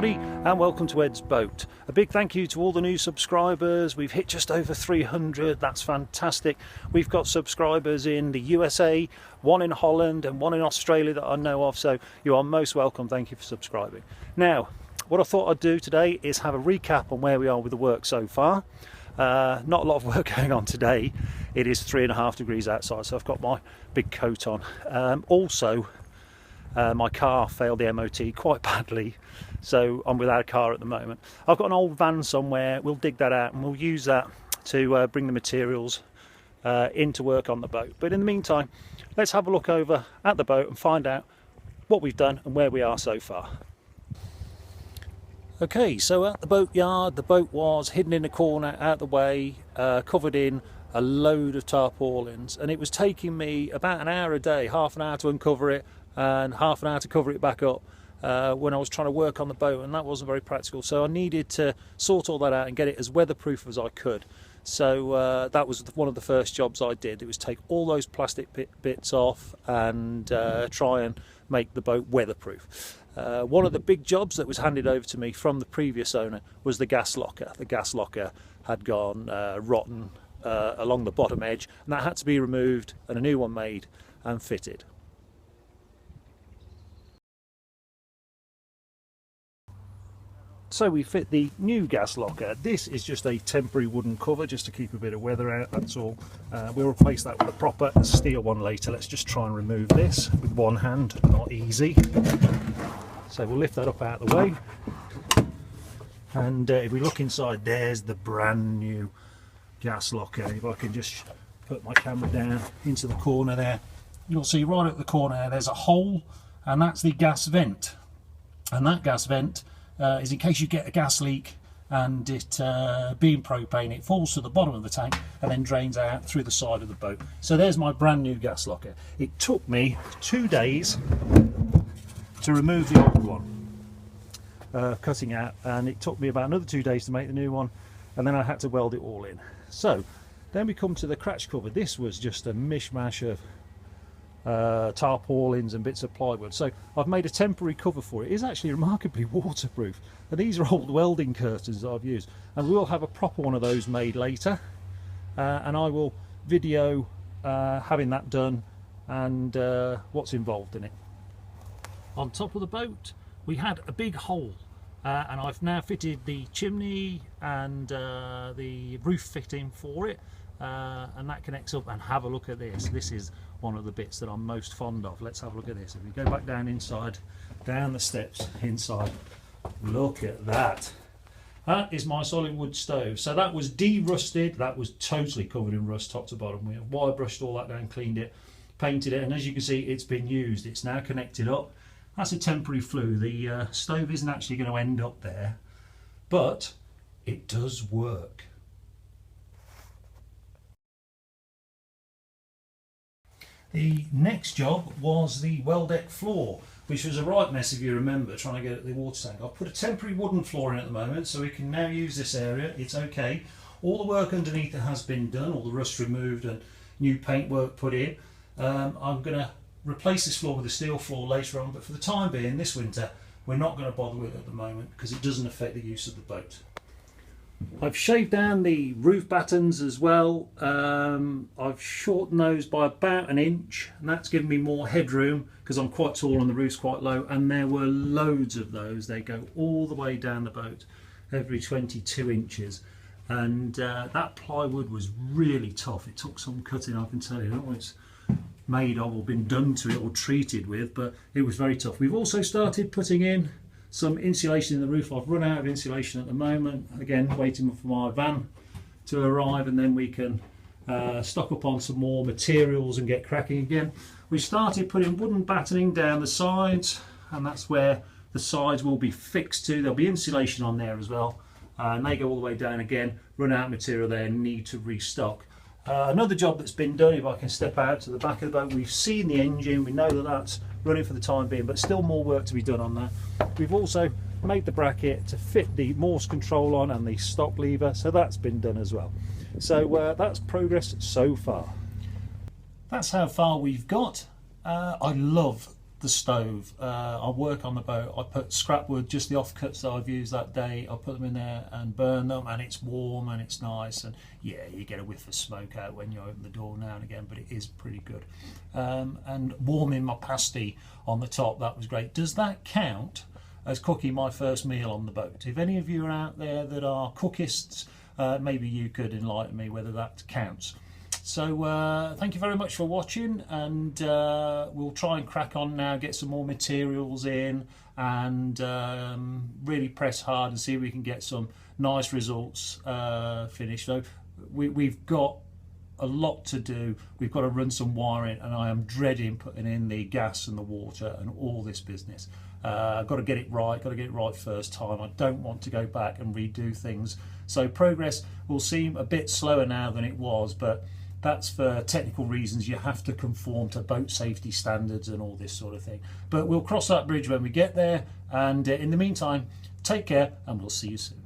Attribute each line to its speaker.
Speaker 1: everybody and welcome to Ed's Boat. A big thank you to all the new subscribers. We've hit just over 300, that's fantastic. We've got subscribers in the USA, one in Holland and one in Australia that I know of, so you are most welcome. Thank you for subscribing. Now, what I thought I'd do today is have a recap on where we are with the work so far. Not a lot of work going on today. It is 3.5 degrees outside, so I've got my big coat on. My car failed the MOT quite badly, so I'm without a car at the moment. I've got an old van somewhere. We'll dig that out and we'll use that to bring the materials into work on the boat. But in the meantime, let's have a look over at the boat and find out what we've done and where we are so far. Okay, so at the boatyard, the boat was hidden in a corner out the way, covered in a load of tarpaulins, and it was taking me about an hour a day, half an hour to uncover it and half an hour to cover it back up when I was trying to work on the boat, and that wasn't very practical. So I needed to sort all that out and get it as weatherproof as I could. So that was one of the first jobs I did. It was take all those plastic bits off and try and make the boat weatherproof. One of the big jobs that was handed over to me from the previous owner was the gas locker. The gas locker had gone rotten along the bottom edge, and that had to be removed and a new one made and fitted. So we fit the new gas locker. This is just a temporary wooden cover just to keep a bit of weather out, that's all. We'll replace that with a proper steel one later. Let's just try and remove this with one hand, not easy. So we'll lift that up out of the way. And if we look inside, there's the brand new gas locker. If I can just put my camera down into the corner there, you'll see right at the corner there's a hole, and that's the gas vent. And that gas vent is in case you get a gas leak and it being propane, it falls to the bottom of the tank and then drains out through the side of the boat. So there's my brand new gas locker. It took me 2 days to remove the old one, cutting out, and it took me about another 2 days to make the new one, and then I had to weld it all in. So then we come to the cratch cover. This was just a mishmash of tarpaulins and bits of plywood, so I've made a temporary cover for it. It is actually remarkably waterproof, and these are old welding curtains that I've used, and we'll have a proper one of those made later, and I will video having that done and what's involved in it. On top of the boat we had a big hole, and I've now fitted the chimney and the roof fitting for it, and that connects up. And have a look at this. This is one of the bits that I'm most fond of. Let's have a look at this. If we go back down inside, down the steps inside, look at that. That is my solid wood stove. So that was de-rusted. That was totally covered in rust top to bottom. We have wire brushed all that down, cleaned it, painted it, and as you can see, it's been used. It's now connected up. That's a temporary flue. The stove isn't actually going to end up there, but it does work. The next job was the well deck floor, which was a right mess if you remember, trying to get at the water tank. I've put a temporary wooden floor in at the moment, so we can now use this area. It's okay. All the work underneath it has been done, all the rust removed and new paintwork put in. I'm going to replace this floor with a steel floor later on, but for the time being, this winter, we're not going to bother with it at the moment because it doesn't affect the use of the boat. I've shaved down the roof battens as well. I've shortened those by about 1 inch, and that's given me more headroom because I'm quite tall and the roof's quite low, and there were loads of those. They go all the way down the boat, every 22 inches, and that plywood was really tough. It took some cutting, I can tell you. I don't know what it's made of or been done to it or treated with, but it was very tough. We've also started putting in some insulation in the roof. I've run out of insulation at the moment, again waiting for my van to arrive, and then we can stock up on some more materials and get cracking again. We started putting wooden battening down the sides, and that's where the sides will be fixed to. There'll be insulation on there as well, and they go all the way down again. Run out of material there, need to restock. Another job that's been done, if I can step out to the back of the boat, we've seen the engine, we know that that's running for the time being, but still more work to be done on that. We've also made the bracket to fit the Morse control on and the stop lever, so that's been done as well. So that's progress so far. That's how far we've got. I love
Speaker 2: the stove. I work on the boat. I put scrap wood, just the offcuts that I've used that day. I put them in there and burn them, and it's warm and it's nice. And yeah, you get a whiff of smoke out when you open the door now and again, but it is pretty good. And warming my pasty on the top, that was great. Does that count as cooking my first meal on the boat? If any of you are out there that are cookists, maybe you could enlighten me whether that counts. So thank you very much for watching, and we'll try and crack on now, get some more materials in, and really press hard and see if we can get some nice results finished. So we've got a lot to do. We've got to run some wiring, and I am dreading putting in the gas and the water and all this business. I've got to get it right first time. I don't want to go back and redo things. So progress will seem a bit slower now than it was, but that's for technical reasons. You have to conform to boat safety standards and all this sort of thing. But we'll cross that bridge when we get there, and in the meantime, take care, and we'll see you soon.